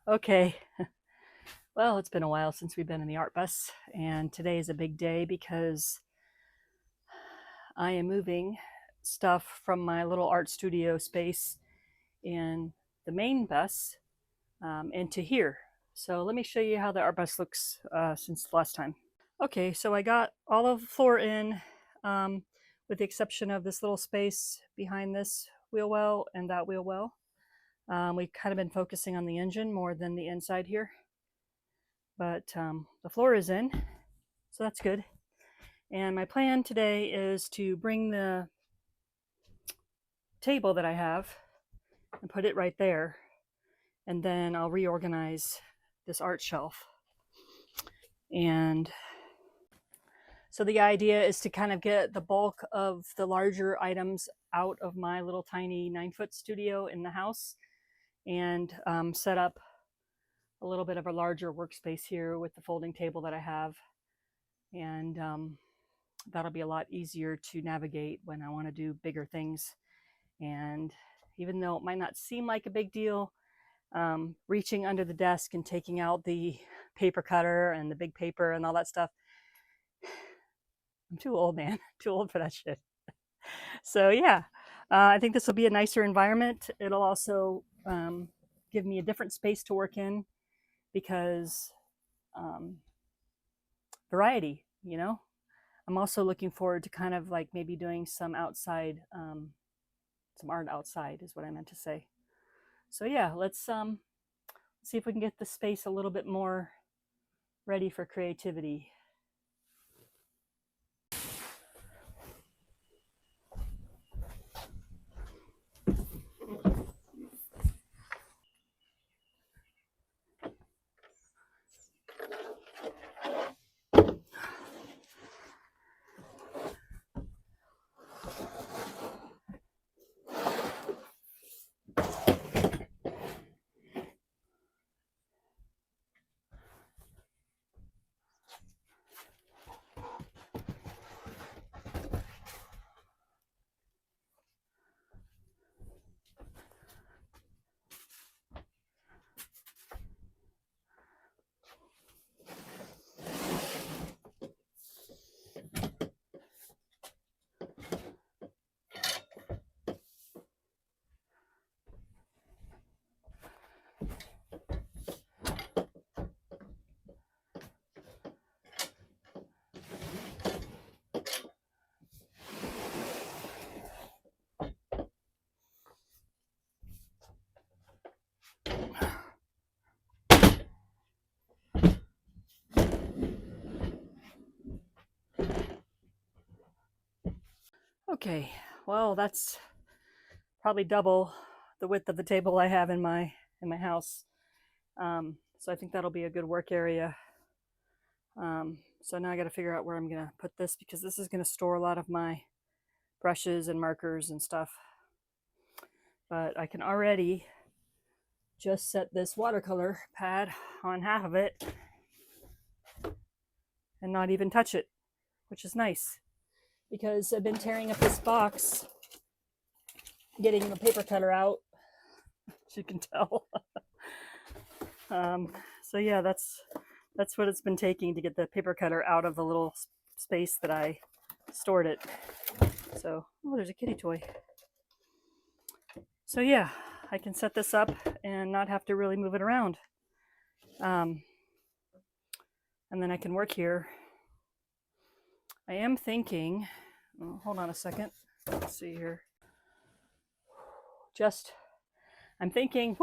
Okay, well, it's been a while since we've been in the art bus, and today is a big day because I am moving stuff from my little art studio space in the main bus into here. So let me show you how the art bus looks since last time. Okay, so I got all of the floor in, um, with the exception of this little space behind this wheel well and that wheel well. We've kind of been focusing on the engine more than the inside here. But the floor is in, so that's good. And my plan today is to bring the table that I have and put it right there, and then I'll reorganize this art shelf. And so the idea is to kind of get the bulk of the larger items out of my little tiny 9-foot studio in the house and set up a little bit of a larger workspace here with the folding table that I have. And that'll be a lot easier to navigate when I want to do bigger things. And even though it might not seem like a big deal, reaching under the desk and taking out the paper cutter and the big paper and all that stuff, I'm too old, man. Too old for that shit. So yeah, I think this will be a nicer environment. It'll also give me a different space to work in because variety, you know. I'm also looking forward to kind of like maybe doing some outside, some art outside is what I meant to say. So yeah, let's see if we can get the space a little bit more ready for creativity. Okay, well, that's probably double the width of the table I have in my house. So I think that'll be a good work area. So now I got to figure out where I'm gonna put this because this is gonna store a lot of my brushes and markers and stuff. But I can already just set this watercolor pad on half of it and not even touch it, which is nice because I've been tearing up this box, getting the paper cutter out, as you can tell. So yeah, that's what it's been taking to get the paper cutter out of the little space that I stored it. So, oh, there's a kitty toy. So yeah, I can set this up and not have to really move it around. And then I can work here. I am thinking, oh, hold on a second. Let's see here. I'm thinking,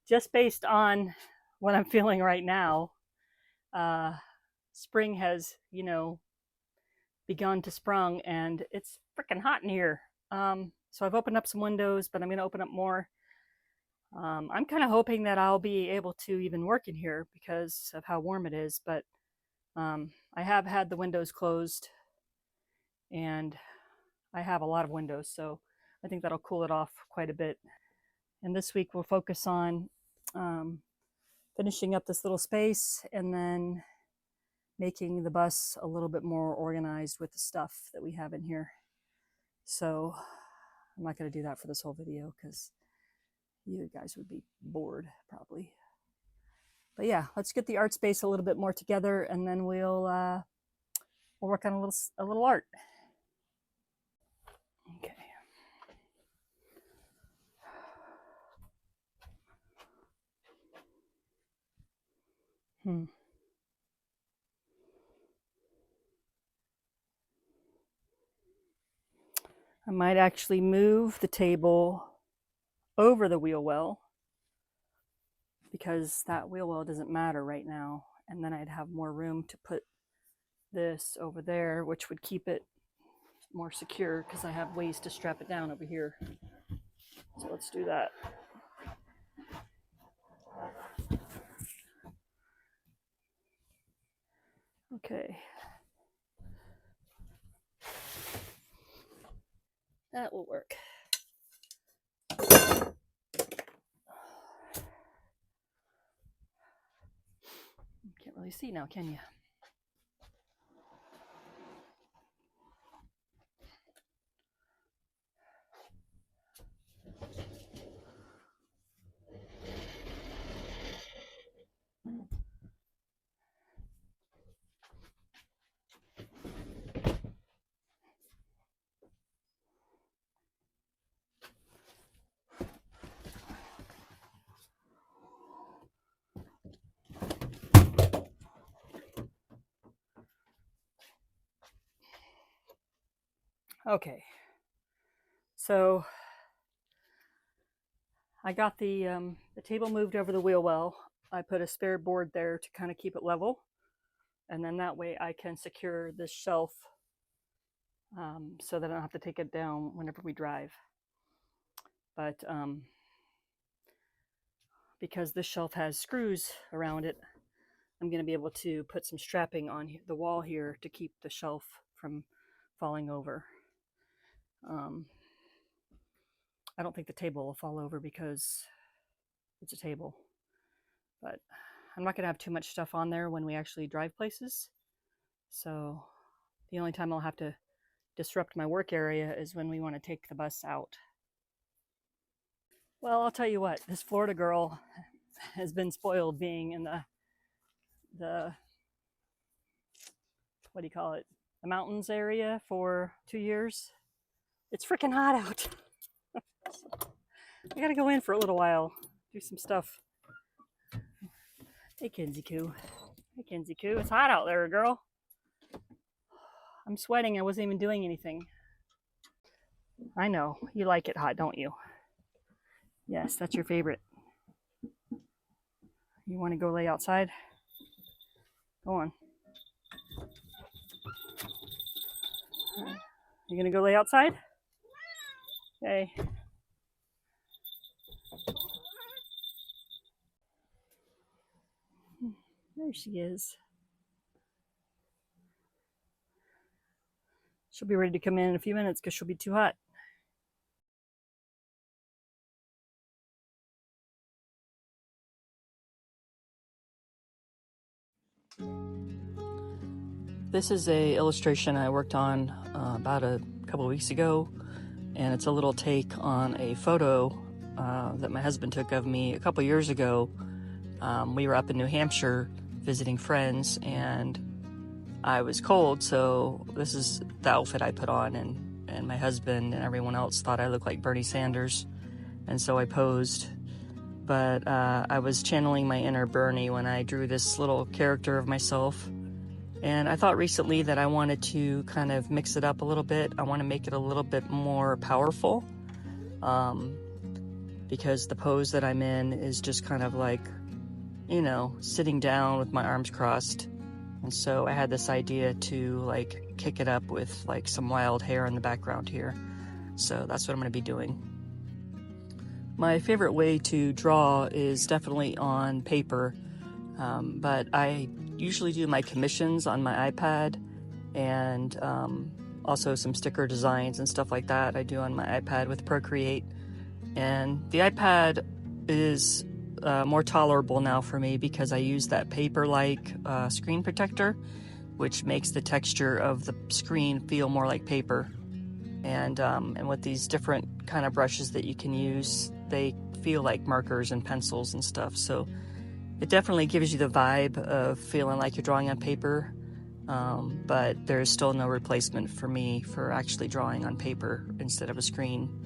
just based on what I'm feeling right now, spring has, begun to sprung and it's freaking hot in here. So I've opened up some windows, but I'm going to open up more. I'm kind of hoping that I'll be able to even work in here because of how warm it is, but I have had the windows closed and I have a lot of windows, so I think that'll cool it off quite a bit. And this week we'll focus on finishing up this little space and then making the bus a little bit more organized with the stuff that we have in here. So I'm not going to do that for this whole video because you guys would be bored probably. But yeah, let's get the art space a little bit more together, and then we'll work on a little art. Okay. I might actually move the table over the wheel well, because that wheel well doesn't matter right now. And then I'd have more room to put this over there, which would keep it more secure because I have ways to strap it down over here. So let's do that. Okay. That will work. Can't really see now, can you? Okay. So I got the table moved over the wheel well. I put a spare board there to kind of keep it level. And then that way I can secure this shelf so that I don't have to take it down whenever we drive. But because this shelf has screws around it, I'm going to be able to put some strapping on the wall here to keep the shelf from falling over. I don't think the table will fall over because it's a table, but I'm not going to have too much stuff on there when we actually drive places. So the only time I'll have to disrupt my work area is when we want to take the bus out. Well, I'll tell you what, this Florida girl has been spoiled being in the what do you call it, the mountains area for 2 years. It's freaking hot out. I gotta go in for a little while, do some stuff. Hey, Kinsey Coo. Hey, Kinsey Coo. It's hot out there, girl. I'm sweating. I wasn't even doing anything. I know. You like it hot, don't you? Yes, that's your favorite. You want to go lay outside? Go on. You gonna go lay outside? Okay. There she is. She'll be ready to come in a few minutes because she'll be too hot. This is a illustration I worked on about a couple of weeks ago, and it's a little take on a photo that my husband took of me a couple years ago. We were up in New Hampshire visiting friends, and I was cold, so this is the outfit I put on, and my husband and everyone else thought I looked like Bernie Sanders, and so I posed. But I was channeling my inner Bernie when I drew this little character of myself. And I thought recently that I wanted to kind of mix it up a little bit. I want to make it a little bit more powerful, because the pose that I'm in is just kind of like, you know, sitting down with my arms crossed. And so I had this idea to like kick it up with like some wild hair in the background here. So that's what I'm going to be doing. My favorite way to draw is definitely on paper, but I usually do my commissions on my iPad, and also some sticker designs and stuff like that I do on my iPad with Procreate. And the iPad is more tolerable now for me because I use that paper-like screen protector, which makes the texture of the screen feel more like paper. And with these different kind of brushes that you can use, they feel like markers and pencils and stuff. So It definitely gives you the vibe of feeling like you're drawing on paper, but there's still no replacement for me for actually drawing on paper instead of a screen.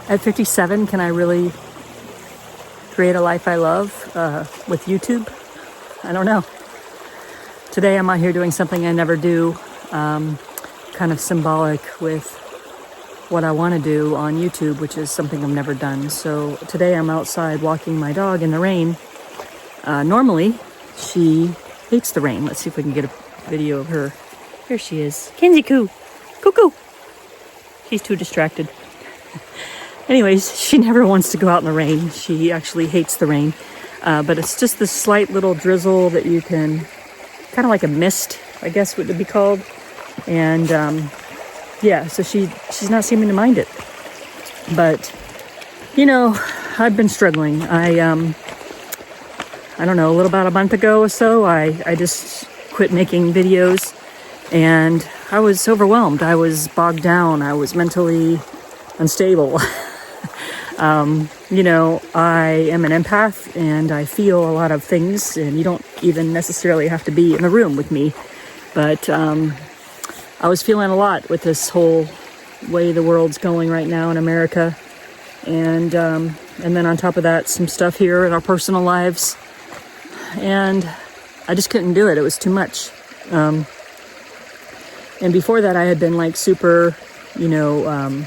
At 57, can I really create a life I love with YouTube? I don't know. Today I'm out here doing something I never do, kind of symbolic with what I want to do on YouTube, which is something I've never done. So today I'm outside walking my dog in the rain. Normally, she hates the rain. Let's see if we can get a video of her. Here she is. Kinsey Coo. Cuckoo. She's too distracted. Anyways, she never wants to go out in the rain. She actually hates the rain. But it's just this slight little drizzle that you can, kind of like a mist, I guess would it be called. And yeah, so she's not seeming to mind it. But, you know, I've been struggling. I don't know, about a month ago or so, I just quit making videos. And I was overwhelmed. I was bogged down. I was mentally unstable. You know, I am an empath and I feel a lot of things, and you don't even necessarily have to be in the room with me. But I was feeling a lot with this whole way the world's going right now in America. And then on top of that, some stuff here in our personal lives. And I just couldn't do it. It was too much. And before that, I had been like super, you know,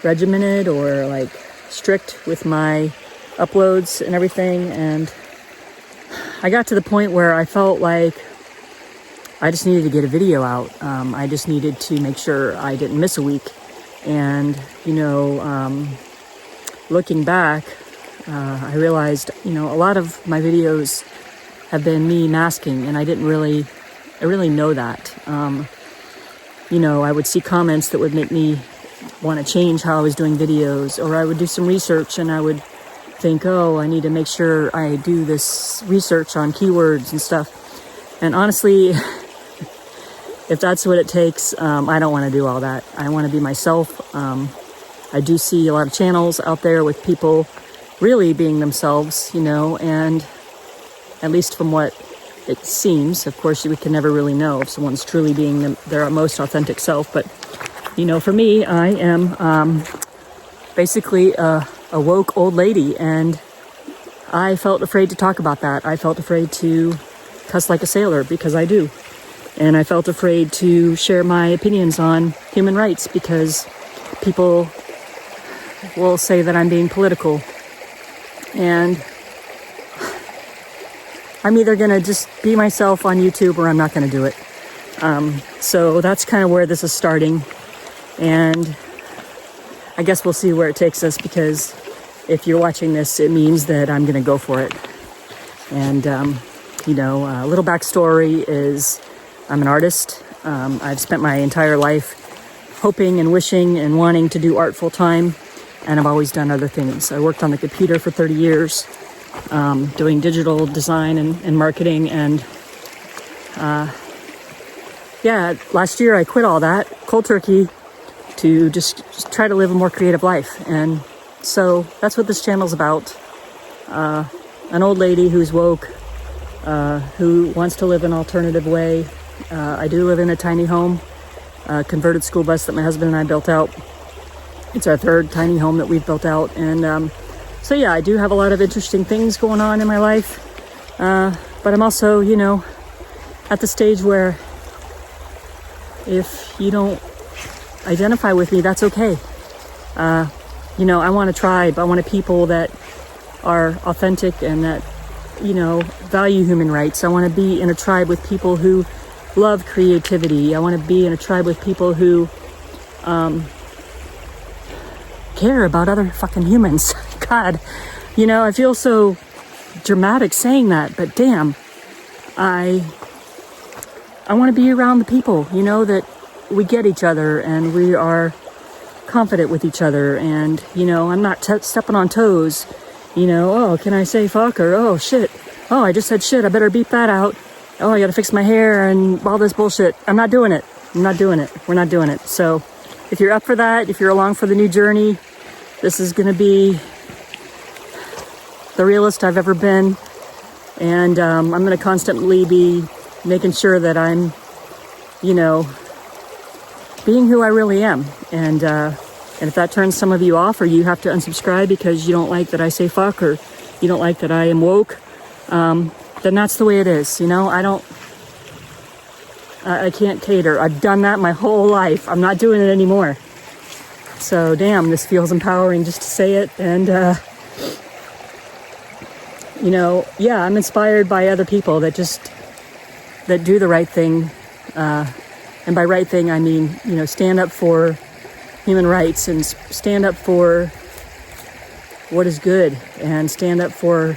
regimented or like strict with my uploads and everything. And I got to the point where I felt like I just needed to get a video out. I just needed to make sure I didn't miss a week. And, you know, looking back, I realized, you know, a lot of my videos have been me masking, and I really know that. You know, I would see comments that would make me want to change how I was doing videos, or I would do some research and I would think, oh, I need to make sure I do this research on keywords and stuff. And honestly, if that's what it takes, I don't want to do all that. I want to be myself. I do see a lot of channels out there with people really being themselves, you know, and at least from what it seems, of course, we can never really know if someone's truly being their most authentic self. But, you know, for me, I am basically a woke old lady, and I felt afraid to talk about that. I felt afraid to cuss like a sailor, because I do. And I felt afraid to share my opinions on human rights, because people will say that I'm being political. And I'm either going to just be myself on YouTube or I'm not going to do it. So that's kind of where this is starting. And I guess we'll see where it takes us, because if you're watching this, it means that I'm going to go for it. And, you know, a little backstory is I'm an artist. I've spent my entire life hoping and wishing and wanting to do art full time. And I've always done other things. I worked on the computer for 30 years, doing digital design and marketing. And yeah, last year I quit all that cold turkey to just try to live a more creative life. And so that's what this channel's about. An old lady who's woke, who wants to live an alternative way. I do live in a tiny home, a converted school bus that my husband and I built out. It's our third tiny home that we've built out. And so yeah, I do have a lot of interesting things going on in my life. But I'm also, you know, at the stage where if you don't identify with me, that's okay. You know, I want a tribe. I want a people that are authentic and that, you know, value human rights. I want to be in a tribe with people who love creativity. I want to be in a tribe with people who care about other fucking humans. God, you know, I feel so dramatic saying that, but damn, I want to be around the people, you know, that we get each other and we are confident with each other. And, you know, I'm not stepping on toes, you know, oh, can I say fuck, or oh shit, oh, I just said shit, I better beep that out. Oh, I gotta fix my hair and all this bullshit. I'm not doing it. I'm not doing it. We're not doing it. So if you're up for that, if you're along for the new journey, this is gonna be the realest I've ever been. And I'm gonna constantly be making sure that I'm, you know, being who I really am. And if that turns some of you off, or you have to unsubscribe because you don't like that I say fuck, or you don't like that I am woke, then that's the way it is. You know, I can't cater. I've done that my whole life. I'm not doing it anymore. So damn, this feels empowering just to say it. And, you know, yeah, I'm inspired by other people that do the right thing. And by right thing, I mean, you know, stand up for human rights and stand up for what is good and stand up for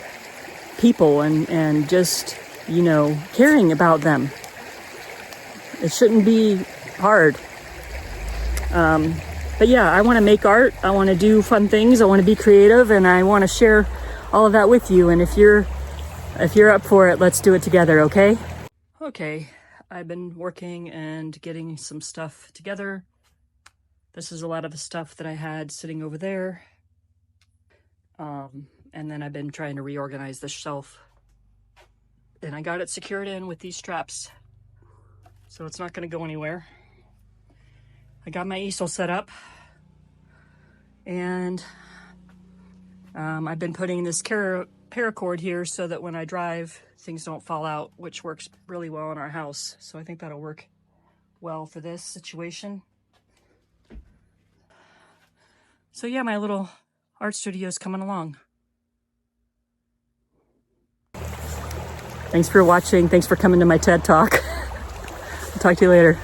people and just, you know, caring about them. It shouldn't be hard. But yeah, I want to make art. I want to do fun things. I want to be creative, and I want to share all of that with you. And if you're up for it, let's do it together, okay? Okay, I've been working and getting some stuff together. This is a lot of the stuff that I had sitting over there. And then I've been trying to reorganize the shelf. And I got it secured in with these straps, so it's not going to go anywhere. I got my easel set up, and I've been putting this paracord here so that when I drive, things don't fall out, which works really well in our house. So I think that'll work well for this situation. So yeah, my little art studio is coming along. Thanks for watching. Thanks for coming to my TED Talk. I'll talk to you later.